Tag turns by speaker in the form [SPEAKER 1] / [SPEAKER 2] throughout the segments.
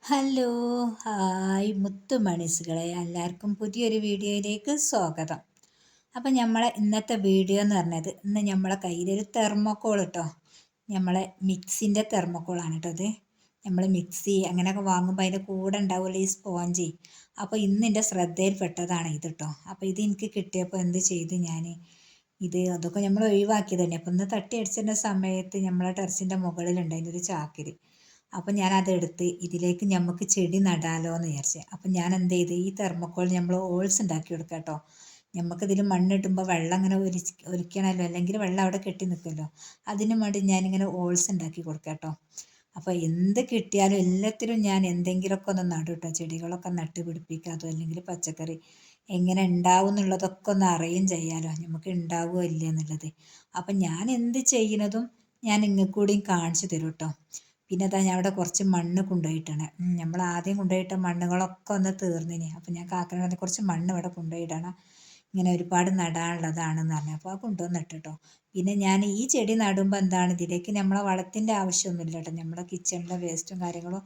[SPEAKER 1] Hello, hi മുത്തുമണീസുകളെ, എല്ലാവർക്കും പുതിയൊരു വീഡിയോയിലേക്ക് സ്വാഗതം. അപ്പം നമ്മളെ ഇന്നത്തെ വീഡിയോ എന്ന് പറഞ്ഞത്, ഇന്ന് നമ്മളെ കയ്യിലൊരു തെർമോക്കോൾ കേട്ടോ, നമ്മളെ മിക്സിൻ്റെ തെർമോക്കോളാണ് കേട്ടോ ഇത്. നമ്മൾ മിക്സി അങ്ങനെയൊക്കെ വാങ്ങുമ്പോൾ അതിൻ്റെ കൂടെ ഉണ്ടാവുമല്ലോ ഈ സ്പോഞ്ച്. അപ്പോൾ ഇന്ന് എൻ്റെ ശ്രദ്ധയിൽപ്പെട്ടതാണ് ഇത് കേട്ടോ. അപ്പോൾ ഇത് എനിക്ക് കിട്ടിയപ്പോൾ എന്ത് ചെയ്ത് ഞാൻ അതൊക്കെ നമ്മൾ ഒഴിവാക്കി തന്നെ. അപ്പോൾ ഇന്ന് തട്ടി അടിച്ചിരുന്ന സമയത്ത് നമ്മളെ ടെറസിൻ്റെ മുകളിലുണ്ടായിരുന്നു ഒരു ചാക്കിൽ. അപ്പം ഞാനതെടുത്ത് ഇതിലേക്ക് നമുക്ക് ചെടി നടാലോ എന്ന് വിചാരിച്ചു. അപ്പം ഞാൻ എന്ത് ചെയ്ത് ഈ തെർമോക്കോൾ നമ്മൾ ഹോൾസ് ഉണ്ടാക്കി കൊടുക്കാം കേട്ടോ. നമുക്കിതിൽ മണ്ണിടുമ്പോൾ വെള്ളം ഇങ്ങനെ ഒലിക്കണമല്ലോ, അല്ലെങ്കിൽ വെള്ളം അവിടെ കെട്ടി നിൽക്കുമല്ലോ. അതിന് വേണ്ടി ഞാനിങ്ങനെ ഹോൾസ് ഉണ്ടാക്കി കൊടുക്കാം കേട്ടോ. അപ്പോൾ എന്ത് കിട്ടിയാലും എല്ലാത്തിലും ഞാൻ എന്തെങ്കിലുമൊക്കെ ഒന്ന് നടും കേട്ടോ. ചെടികളൊക്കെ നട്ട് പിടിപ്പിക്കുക, അതോ അല്ലെങ്കിൽ പച്ചക്കറി എങ്ങനെ ഉണ്ടാവും എന്നുള്ളതൊക്കെ ഒന്ന് അറിയുകയും ചെയ്യാമല്ലോ, നമുക്ക് ഉണ്ടാവുമോ ഇല്ല എന്നുള്ളത്. അപ്പം ഞാൻ എന്ത് ചെയ്യുന്നതും ഞാൻ നിങ്ങൾക്ക് കൂടിയും കാണിച്ചു തരും കേട്ടോ. പിന്നെ അതാ ഞാൻ അവിടെ കുറച്ച് മണ്ണ് കൊണ്ടുപോയിട്ടാണ്, നമ്മൾ ആദ്യം കൊണ്ടുപോയിട്ട മണ്ണുകളൊക്കെ ഒന്ന് തീർന്നിനി. അപ്പം ഞാൻ കാക്കനോട് കുറച്ച് മണ്ണ് ഇവിടെ കൊണ്ടുപോയിടണം, ഇങ്ങനെ ഒരുപാട് നടാനുള്ളതാണെന്ന് പറഞ്ഞു. അപ്പോൾ അത് കൊണ്ടുവന്നിട്ട് കേട്ടോ. പിന്നെ ഞാൻ ഈ ചെടി നടുമ്പോൾ എന്താണ്, ഇതിലേക്ക് നമ്മളെ വളത്തിൻ്റെ ആവശ്യമൊന്നുമില്ല കേട്ടോ. നമ്മളെ കിച്ചണിലെ വേസ്റ്റും കാര്യങ്ങളും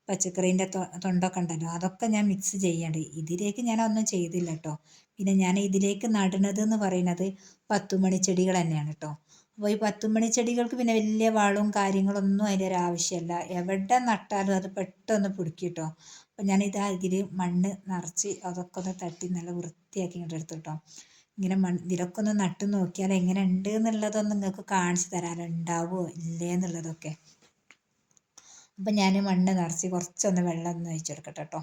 [SPEAKER 1] പച്ചക്കറീൻ്റെ തൊണ്ടൊക്കെ ഉണ്ടല്ലോ, അതൊക്കെ ഞാൻ മിക്സ് ചെയ്യണ്ട്. ഇതിലേക്ക് ഞാൻ ഒന്നും ചെയ്തില്ല കേട്ടോ. പിന്നെ ഞാൻ ഇതിലേക്ക് നടുന്നത് എന്ന് പറയുന്നത് 10 മണി ചെടികൾ തന്നെയാണ് കേട്ടോ. അപ്പോൾ ഈ 10 മണി ചെടികൾക്ക് പിന്നെ വലിയ വളവും കാര്യങ്ങളൊന്നും അതിൻ്റെ ഒരു ആവശ്യമില്ല. എവിടെ നട്ടാലും അത് പെട്ടെന്ന് പിടിക്കും കേട്ടോ. അപ്പോൾ ഞാനിതാ ഇതിൽ മണ്ണ് നിറച്ച് അതൊക്കെ ഒന്ന് തട്ടി നല്ല വൃത്തിയാക്കി ഇങ്ങോട്ട് എടുത്തു കേട്ടോ. ഇങ്ങനെ ഇതിലൊക്കെ ഒന്ന് നട്ട് നോക്കിയാൽ എങ്ങനെ ഉണ്ട് എന്നുള്ളതൊന്നും നിങ്ങൾക്ക് കാണിച്ചു തരാമല്ലോ, ഉണ്ടാവുമോ ഇല്ലേ എന്നുള്ളതൊക്കെ. അപ്പം ഞാൻ മണ്ണ് നിറച്ച് കുറച്ചൊന്ന് വെള്ളം ഒന്ന് ഒഴിച്ച് കൊടുക്കട്ടെ കേട്ടോ.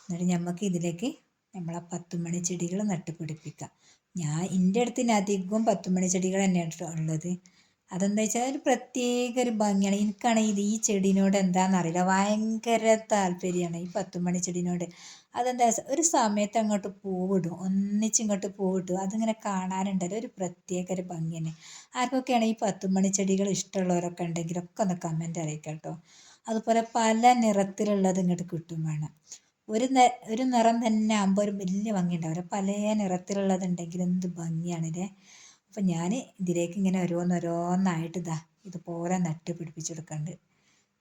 [SPEAKER 1] എന്നിട്ട് നമുക്ക് ഇതിലേക്ക് നമ്മളെ 10 മണി ചെടികൾ നട്ട് പിടിപ്പിക്കാം. എൻ്റെ അടുത്ത് അധികവും 10 മണി ചെടികൾ തന്നെയാണ് കേട്ടോ ഉള്ളത്. അതെന്താ വെച്ചാൽ ഒരു പ്രത്യേക ഒരു ഭംഗിയാണ്. എനിക്കാണെങ്കിൽ ഈ ചെടീനോട് എന്താണെന്നറിയില്ല, ഭയങ്കര താല്പര്യമാണ് ഈ 10 മണി ചെടീനോട്. അതെന്താ ഒരു സമയത്ത് അങ്ങോട്ട് പൂവിടും, ഒന്നിച്ചിങ്ങോട്ട് പൂവിടും. അതിങ്ങനെ കാണാനുണ്ടല്ലോ ഒരു പ്രത്യേക ഒരു ഭംഗി തന്നെ. ആർക്കൊക്കെയാണ് ഈ 10 മണി ചെടികൾ ഇഷ്ടമുള്ളവരൊക്കെ ഉണ്ടെങ്കിലൊക്കെ ഒന്ന് കമൻറ്റ് അറിയിക്കാം കേട്ടോ. അതുപോലെ പല നിറത്തിലുള്ളത് ഇങ്ങോട്ട് കിട്ടും വേണം. ഒരു നിറം തന്നെ ആകുമ്പോൾ ഒരു വലിയ ഭംഗി ഉണ്ടാവില്ല. പല നിറത്തിലുള്ളതുണ്ടെങ്കിൽ എന്ത് ഭംഗിയാണില്ലേ. അപ്പം ഞാൻ ഇതിലേക്ക് ഇങ്ങനെ ഓരോന്നോരോന്നായിട്ട് ഇതുപോലെ നട്ട് പിടിപ്പിച്ചെടുക്കുന്നുണ്ട്.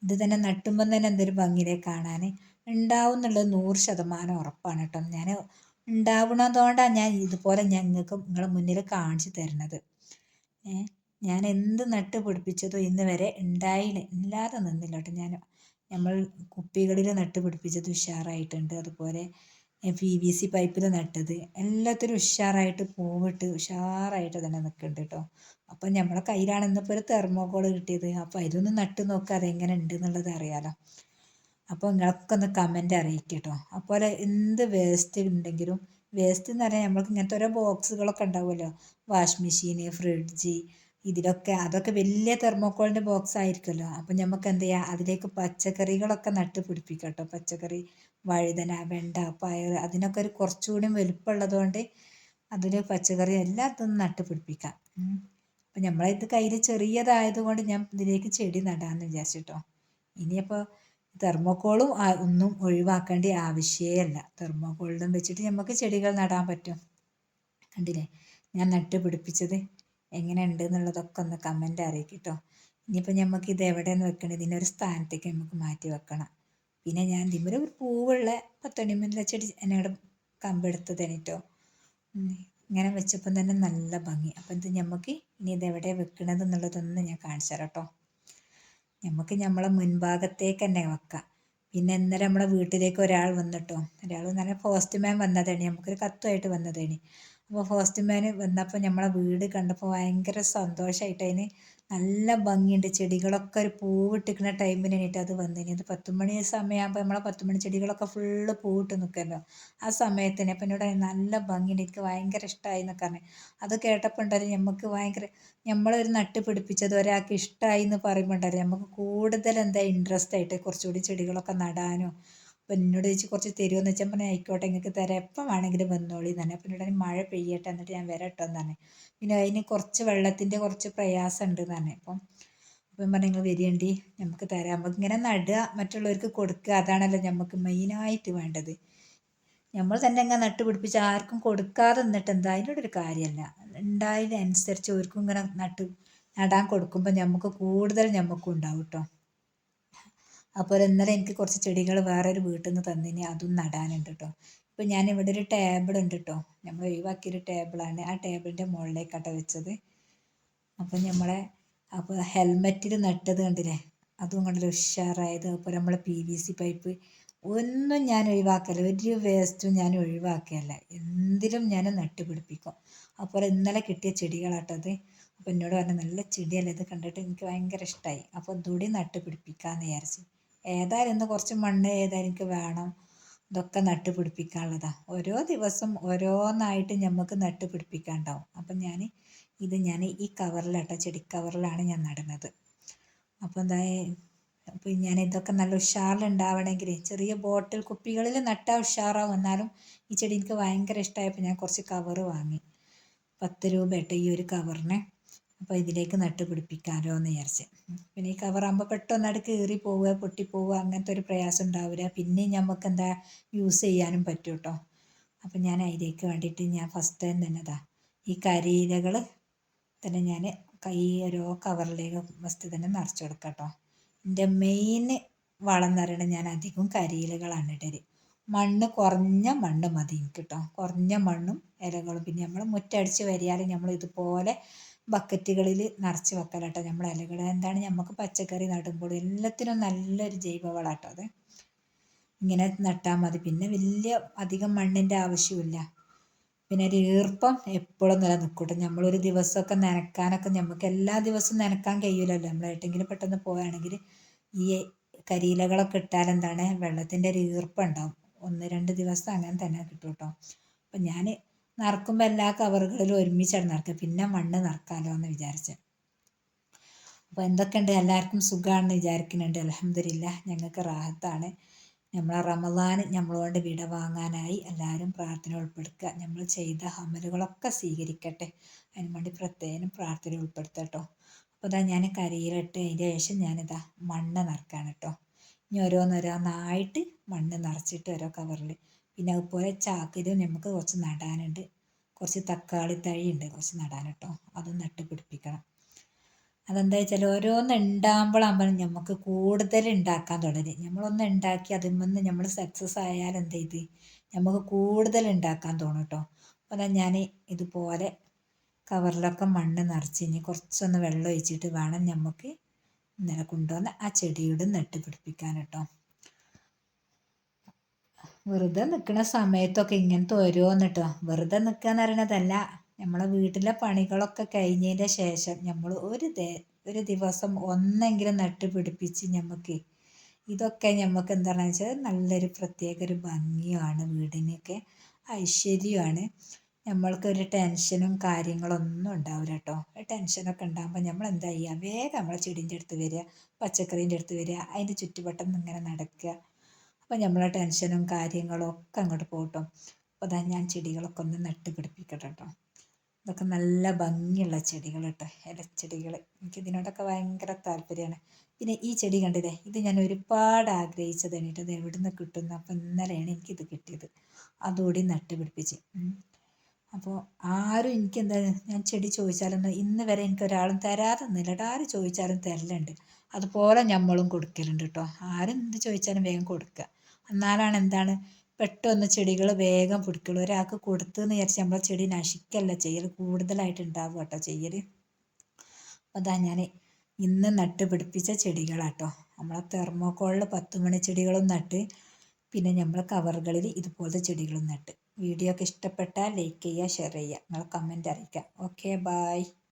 [SPEAKER 1] ഇത് തന്നെ നട്ടുമ്പം തന്നെ എന്തൊരു ഭംഗിയിലേ കാണാൻ. ഉണ്ടാവും എന്നുള്ളത് 100% ഉറപ്പാണ് കേട്ടോ. ഞാൻ ഉണ്ടാവണതുകൊണ്ടാണ് ഞാൻ ഇതുപോലെ നിങ്ങൾക്ക് നിങ്ങളുടെ മുന്നിൽ കാണിച്ചു തരുന്നത്. ഞാൻ എന്ത് നട്ട് പിടിപ്പിച്ചതോ ഇന്ന് വരെ ഇല്ലാതെ നിന്നില്ല കേട്ടോ. നമ്മൾ കുപ്പികളിൽ നട്ട് പിടിപ്പിച്ചത് ഉഷാറായിട്ടുണ്ട്. അതുപോലെ PVC പൈപ്പിൽ നട്ടത് എല്ലാത്തിനും ഉഷാറായിട്ട് പൂവിട്ട് ഉഷാറായിട്ട് തന്നെ നിൽക്കുന്നുണ്ട് കേട്ടോ. അപ്പം നമ്മളെ കയ്യിലാണ് ഇന്നിപ്പോൾ ഒരു തെർമോക്കോൾ കിട്ടിയത്. അപ്പോൾ അതിലൊന്ന് നട്ട് നോക്കുക, അതെങ്ങനെ ഉണ്ട് എന്നുള്ളത് അറിയാലോ. അപ്പോൾ നിങ്ങളൊക്കെ ഒന്ന് കമൻറ്റ് അറിയിക്കുക കേട്ടോ. അതുപോലെ എന്ത് വേസ്റ്റ് ഉണ്ടെങ്കിലും, വേസ്റ്റ് എന്ന് പറഞ്ഞാൽ നമ്മൾക്ക് ഇങ്ങനത്തെ ഓരോ ബോക്സുകളൊക്കെ ഉണ്ടാവുമല്ലോ, വാഷ് മെഷീന്, ഫ്രിഡ്ജ്, അതൊക്കെ വലിയ തെർമോക്കോളിൻ്റെ ബോക്സ് ആയിരിക്കുമല്ലോ. അപ്പം നമുക്ക് എന്ത് ചെയ്യാം, അതിലേക്ക് പച്ചക്കറികളൊക്കെ നട്ട് പിടിപ്പിക്കാം കേട്ടോ. പച്ചക്കറി, വഴുതന, വെണ്ട, പയർ, അതിനൊക്കെ ഒരു കുറച്ചുകൂടി വലുപ്പമുള്ളത് കൊണ്ട് അതിൽ പച്ചക്കറി എല്ലാത്തും നട്ട് പിടിപ്പിക്കാം. അപ്പം നമ്മളിത് കയ്യിൽ ചെറിയതായതുകൊണ്ട് ഞാൻ ഇതിലേക്ക് ചെടി നടാമെന്ന് വിചാരിച്ചിട്ടോ. ഇനിയപ്പോൾ തെർമോക്കോളും ഒന്നും ഒഴിവാക്കേണ്ട ആവശ്യമേയില്ല. തെർമോക്കോളിലും വെച്ചിട്ട് നമുക്ക് ചെടികൾ നടാൻ പറ്റും. കണ്ടില്ലേ ഞാൻ നട്ട് പിടിപ്പിച്ചത് എങ്ങനെ ഉണ്ട് എന്നുള്ളതൊക്കെ ഒന്ന് കമൻറ്റ് അറിയിക്കും കേട്ടോ. ഇനിയിപ്പോൾ നമുക്ക് ഇത് എവിടെയെന്ന് വെക്കണം, ഇതിനൊരു സ്ഥാനത്തേക്ക് നമുക്ക് മാറ്റി വെക്കണം. പിന്നെ ഞാൻ ഇതിന്മേൽ ഒരു പൂവുള്ള 10 മണി ചെടി എന്നോട് കമ്പെടുത്തതാണ് കേട്ടോ. ഇങ്ങനെ വെച്ചപ്പം തന്നെ നല്ല ഭംഗി. അപ്പം ഇത് നമുക്ക് ഇനി ഇത് എവിടെ വെക്കണത് എന്നുള്ളതൊന്ന് ഞാൻ കാണിച്ചു തരാം കേട്ടോ. നമുക്ക് നമ്മളെ മുൻഭാഗത്തേക്ക് തന്നെ വെക്കാം. പിന്നെ ഇന്നലെ നമ്മളെ വീട്ടിലേക്ക് ഒരാൾ വന്നിട്ടോ. ഒരാൾ നല്ല പോസ്റ്റ്മാൻ വന്നതാണ്, നമുക്കൊരു കത്തുമായിട്ട് വന്നതാണ്. അപ്പോൾ പോസ്റ്റ്മാൻ വന്നപ്പോൾ നമ്മളെ വീട് കണ്ടപ്പോൾ ഭയങ്കര സന്തോഷമായിട്ട്, അതിന് നല്ല ഭംഗിയുണ്ട്. ചെടികളൊക്കെ ഒരു പൂവിട്ടിരിക്കുന്ന ടൈമിന് വേണ്ടിയിട്ട് അത് വന്നിന്. അത് 10 മണി സമയമാകുമ്പോൾ നമ്മളെ 10 മണി ചെടികളൊക്കെ ഫുള്ള് പൂവിട്ട് നിൽക്കുമല്ലോ, ആ സമയത്തിന്. അപ്പം എന്നോട് നല്ല ഭംഗിയുണ്ട്, എനിക്ക് ഭയങ്കര ഇഷ്ടമായി എന്നൊക്കെ പറഞ്ഞു. അത് കേട്ടപ്പോൾ ഉണ്ടല്ലോ നമുക്ക് ഭയങ്കര, നമ്മളൊരു നട്ട് പിടിപ്പിച്ചത് ഒരാൾക്ക് ഇഷ്ടമായി എന്ന് പറയുമ്പോൾ ഉണ്ടല്ലോ നമുക്ക് കൂടുതൽ ഇൻട്രസ്റ്റ് ആയിട്ട് കുറച്ചുകൂടി ചെടികളൊക്കെ നടാനും. അപ്പം എന്നോട് ചോദിച്ച് കുറച്ച് തരുമോ എന്ന് വെച്ചാൽ പറഞ്ഞാൽ ആയിക്കോട്ടെ, നിങ്ങൾക്ക് തരാം, എപ്പം വേണമെങ്കിലും വന്നോളി തന്നെ. അപ്പം എന്നോട് മഴ പെയ്യട്ടെ എന്നിട്ട് ഞാൻ വരട്ടോ എന്ന് പറഞ്ഞു. പിന്നെ അതിന് കുറച്ച് വെള്ളത്തിൻ്റെ കുറച്ച് പ്രയാസം ഉണ്ട് എന്ന് പറഞ്ഞു. അപ്പം പറഞ്ഞു നിങ്ങൾ വരികണ്ടി, നമുക്ക് തരാം. നമുക്ക് ഇങ്ങനെ നടുക, മറ്റുള്ളവർക്ക് കൊടുക്കുക, അതാണല്ലോ നമുക്ക് മെയിനായിട്ട് വേണ്ടത്. നമ്മൾ തന്നെ ഇങ്ങനെ നട്ട് പിടിപ്പിച്ച് ആർക്കും കൊടുക്കാതെ നിന്നിട്ട് എന്താ, അതിനോടൊരു കാര്യമല്ല. ഉണ്ടായതിനനുസരിച്ച് അവർക്കും ഇങ്ങനെ നടാൻ കൊടുക്കുമ്പോൾ നമുക്ക് കൂടുതൽ നമുക്കും ഉണ്ടാവും കേട്ടോ. അപ്പോൾ ഇന്നലെ എനിക്ക് കുറച്ച് ചെടികൾ വേറൊരു വീട്ടിൽ നിന്ന് തന്നിനി, അതും നടാനുണ്ട് കേട്ടോ. ഇപ്പം ഞാൻ ഇവിടെ ഒരു ടേബിൾ ഉണ്ട് കേട്ടോ, നമ്മൾ ഒഴിവാക്കിയൊരു ടേബിളാണ്. ആ ടേബിളിൻ്റെ മുകളിലേക്കാട്ടോ വെച്ചത്. അപ്പം നമ്മളെ അപ്പോൾ ഹെൽമെറ്റിൽ നട്ടത് കണ്ടില്ലേ, അതും കണ്ടില്ല ഉഷാറായത്. അപ്പോൾ നമ്മളെ PVC പൈപ്പ് ഒന്നും ഞാൻ ഒഴിവാക്കല്ല, ഒരു വേസ്റ്റും ഞാൻ ഒഴിവാക്കുകയല്ല, എന്തിലും ഞാൻ നട്ടുപിടിപ്പിക്കും. അപ്പോൾ ഇന്നലെ കിട്ടിയ ചെടികളാട്ടത്. അപ്പോൾ എന്നോട് പറഞ്ഞു നല്ല ചെടിയല്ലേ, ഇത് കണ്ടിട്ട് എനിക്ക് ഭയങ്കര ഇഷ്ടമായി, അപ്പോൾ ഇതുകൂടി നട്ടുപിടിപ്പിക്കാമെന്ന് വിചാരിച്ചു. ഏതായാലും ഇന്ന് കുറച്ച് മണ്ണ് ഏതായാലും എനിക്ക് വേണം, ഇതൊക്കെ നട്ടുപിടിപ്പിക്കാനുള്ളതാണ്. ഓരോ ദിവസം ഓരോന്നായിട്ട് നമുക്ക് നട്ടുപിടിപ്പിക്കാനുണ്ടാവും. അപ്പം ഞാൻ ഈ കവറിലാട്ടോ, ചെടി കവറിലാണ് ഞാൻ നടുന്നത്. അപ്പോൾ അപ്പോൾ ഞാൻ ഇതൊക്കെ നല്ല ഉഷാറിലുണ്ടാവണമെങ്കിൽ ചെറിയ ബോട്ടിൽ കുപ്പികളിൽ നട്ടാൽ ഉഷാറാവും. എന്നാലും ഈ ചെടി എനിക്ക് ഭയങ്കര ഇഷ്ടമായപ്പോൾ ഞാൻ കുറച്ച് കവറ് വാങ്ങി. 10 രൂപ കേട്ടോ ഈ ഒരു കവറിന്. അപ്പോൾ ഇതിലേക്ക് നട്ട് പിടിപ്പിക്കാമല്ലോ എന്ന് വിചാരിച്ച്. പിന്നെ ഈ കവറാകുമ്പോൾ പെട്ടെന്ന് കീറി പോവുക, പൊട്ടിപ്പോവുക, അങ്ങനത്തെ ഒരു പ്രയാസം ഉണ്ടാവില്ല. പിന്നെയും നമുക്ക് യൂസ് ചെയ്യാനും പറ്റും കേട്ടോ. അപ്പം ഞാൻ അതിലേക്ക് വേണ്ടിയിട്ട് ഞാൻ ഫസ്റ്റ് ടൈം തന്നെ ഈ കരിയിലകൾ തന്നെ ഞാൻ ഓരോ കവറിലേക്ക് ഫസ്റ്റ് തന്നെ നിറച്ച് കൊടുക്കാം കേട്ടോ. എൻ്റെ മെയിൻ വളം എന്ന് പറയുന്നത് ഞാൻ അധികം കരിയിലകളാണ് ഇടല്. മണ്ണ് കുറഞ്ഞ മണ്ണ് മതി എനിക്ക് കേട്ടോ, കുറഞ്ഞ മണ്ണും ഇലകളും. പിന്നെ നമ്മൾ മുറ്റടിച്ച് വരിയാൽ നമ്മൾ ഇതുപോലെ ബക്കറ്റുകളിൽ നിറച്ച് വെക്കല കേട്ടോ നമ്മൾ ഇലകൾ. നമുക്ക് പച്ചക്കറി നടുമ്പോൾ എല്ലാത്തിനും നല്ലൊരു ജൈവവളം കേട്ടോ അത്. ഇങ്ങനെ നട്ടാൽ മതി, പിന്നെ വലിയ അധികം മണ്ണിൻ്റെ ആവശ്യമില്ല. പിന്നെ ഒരു ഈർപ്പം എപ്പോഴും നിലനിൽക്കട്ടെ. നമ്മളൊരു ദിവസമൊക്കെ നനയ്ക്കാനൊക്കെ നമുക്ക് എല്ലാ ദിവസവും നനയ്ക്കാൻ കഴിയില്ലല്ലോ. നമ്മൾ എവിടെയെങ്കിലും പെട്ടെന്ന് പോവുകയാണെങ്കിൽ ഈ കരിയിലകളൊക്കെ ഇട്ടാൽ വെള്ളത്തിൻ്റെ ഒരു ഈർപ്പം ഉണ്ടാവും. 1-2 ദിവസം അങ്ങനെ തന്നെ കിട്ടും കേട്ടോ. അപ്പം ഞാൻ നിറക്കുമ്പോൾ എല്ലാ കവറുകളിലും ഒരുമിച്ചാണ് നിറക്കുക, പിന്നെ മണ്ണ് നിറക്കാമല്ലോ എന്ന് വിചാരിച്ച്. അപ്പോൾ എന്തൊക്കെയുണ്ട്, എല്ലാവർക്കും സുഖമാണെന്ന് വിചാരിക്കുന്നുണ്ട്. അൽഹംദുലില്ലാ ഞങ്ങൾക്ക് റാഹത്താണ്. നമ്മളെ റമദാൻ നമ്മളോട് വിട വാങ്ങാനായി. എല്ലാവരും പ്രാർത്ഥന ഉൾപ്പെടുത്തുക, നമ്മൾ ചെയ്ത അമലുകളൊക്കെ സ്വീകരിക്കട്ടെ, അതിന് വേണ്ടി പ്രത്യേകം പ്രാർത്ഥന ഉൾപ്പെടുത്തട്ടോ. അപ്പോൾ ഞാൻ കരിയിലിട്ട് അതിൻ്റെ ശേഷം ഞാനിതാ മണ്ണ് നിറക്കാണ് കേട്ടോ. ഇനി ഓരോന്നോരോന്നായിട്ട് മണ്ണ് നിറച്ചിട്ട് ഓരോ കവറിൽ. പിന്നെ അതുപോലെ ചാക്കിലും നമുക്ക് കുറച്ച് നടാനുണ്ട്. കുറച്ച് തക്കാളി തൈ ഉണ്ട് കുറച്ച് നടാൻ കേട്ടോ, അതും നട്ട് പിടിപ്പിക്കണം. അതെന്താ വെച്ചാൽ ഓരോന്ന് ഉണ്ടാകുമ്പോഴാകുമ്പോൾ നമുക്ക് കൂടുതൽ ഉണ്ടാക്കാൻ തുടങ്ങി. നമ്മളൊന്ന് ഉണ്ടാക്കി അതിന്മേൽ നമ്മൾ സക്സസ് ആയാൽ എന്ത് ചെയ്ത് നമുക്ക് കൂടുതൽ ഉണ്ടാക്കാൻ തോന്നും കേട്ടോ. അപ്പോൾ ഞാൻ ഇതുപോലെ കവറിലൊക്കെ മണ്ണ് നിറച്ച് ഇനി കുറച്ചൊന്ന് വെള്ളം ഒഴിച്ചിട്ട് വേണം നമുക്ക് ഇന്നലെ കൊണ്ടുവന്ന് ആ ചെടിയോട് നട്ട് പിടിപ്പിക്കാൻ കേട്ടോ. വെറുതെ നിൽക്കുന്ന സമയത്തൊക്കെ ഇങ്ങനത്തെ ഓരോന്ന് കേട്ടോ. വെറുതെ നിൽക്കുക എന്ന് പറയണതല്ല, നമ്മളെ വീട്ടിലെ പണികളൊക്കെ കഴിഞ്ഞതിൻ്റെ ശേഷം നമ്മൾ ഒരു ദിവസം ഒന്നെങ്കിലും നട്ട് പിടിപ്പിച്ച് നമുക്ക് ഇതൊക്കെ നമുക്ക് എന്താണെന്ന് വെച്ചാൽ നല്ലൊരു പ്രത്യേക ഒരു ഭംഗിയുമാണ്, വീടിനൊക്കെ ഐശ്വര്യമാണ്. നമ്മൾക്കൊരു ടെൻഷനും കാര്യങ്ങളൊന്നും ഉണ്ടാവില്ല കേട്ടോ. ടെൻഷനൊക്കെ ഉണ്ടാകുമ്പോൾ നമ്മൾ എന്താ ചെയ്യുക, വേഗം നമ്മളെ ചെടീൻ്റെ അടുത്ത് വരിക, പച്ചക്കറീൻ്റെ അടുത്ത് വരിക, അതിൻ്റെ ചുറ്റുവട്ടം ഇങ്ങനെ നടക്കുക. അപ്പോൾ നമ്മളെ ടെൻഷനും കാര്യങ്ങളും ഒക്കെ അങ്ങോട്ട് പോകട്ടോ. അപ്പോൾ ഞാൻ ചെടികളൊക്കെ ഒന്ന് നട്ട് പിടിപ്പിക്കട്ടെ കേട്ടോ. ഇതൊക്കെ നല്ല ഭംഗിയുള്ള ചെടികൾ കേട്ടോ, ഇലച്ചെടികൾ. എനിക്കിതിനോടൊക്കെ ഭയങ്കര താല്പര്യമാണ്. പിന്നെ ഈ ചെടി കണ്ടില്ലേ, ഇത് ഞാൻ ഒരുപാട് ആഗ്രഹിച്ചതാണ് കേട്ടോ. ഇത് എവിടെ നിന്ന് കിട്ടുന്നു, അപ്പോൾ ഇന്നലെയാണ് എനിക്കിത് കിട്ടിയത്. അതുകൂടി നട്ട് പിടിപ്പിച്ച്. അപ്പോൾ ആരും എനിക്കെന്താ, ഞാൻ ചെടി ചോദിച്ചാലൊന്നും ഇന്ന് വരെ എനിക്കൊരാളും തരാതൊന്നുമില്ല കേട്ടോ. ആര് ചോദിച്ചാലും തരലുണ്ട്. അതുപോലെ നമ്മളും കൊടുക്കലുണ്ട് കേട്ടോ. ആരും എന്ത് ചോദിച്ചാലും വേഗം കൊടുക്കുക. എന്നാലാണ് പെട്ടെന്ന് ചെടികൾ വേഗം പിടിക്കുള്ളൂ. ഒരാൾക്ക് കൊടുത്തെന്ന് വിചാരിച്ച് നമ്മളെ ചെടി നശിക്കല്ല ചെയ്യൽ, കൂടുതലായിട്ട് ഉണ്ടാവും കേട്ടോ ചെയ്യൽ. അപ്പോൾ ഞാൻ ഇന്ന് നട്ട് പിടിപ്പിച്ച ചെടികളാട്ടോ. നമ്മളെ തെർമോക്കോളിൽ 10 മണി ചെടികളും നട്ട്, പിന്നെ നമ്മൾ കവറുകളിൽ ഇതുപോലത്തെ ചെടികളും നട്ട്. വീഡിയോ ഒക്കെ ഇഷ്ടപ്പെട്ടാൽ ലൈക്ക് ചെയ്യുക, ഷെയർ ചെയ്യുക, നിങ്ങൾ കമൻറ്റ് അറിയിക്കുക. Okay, bye.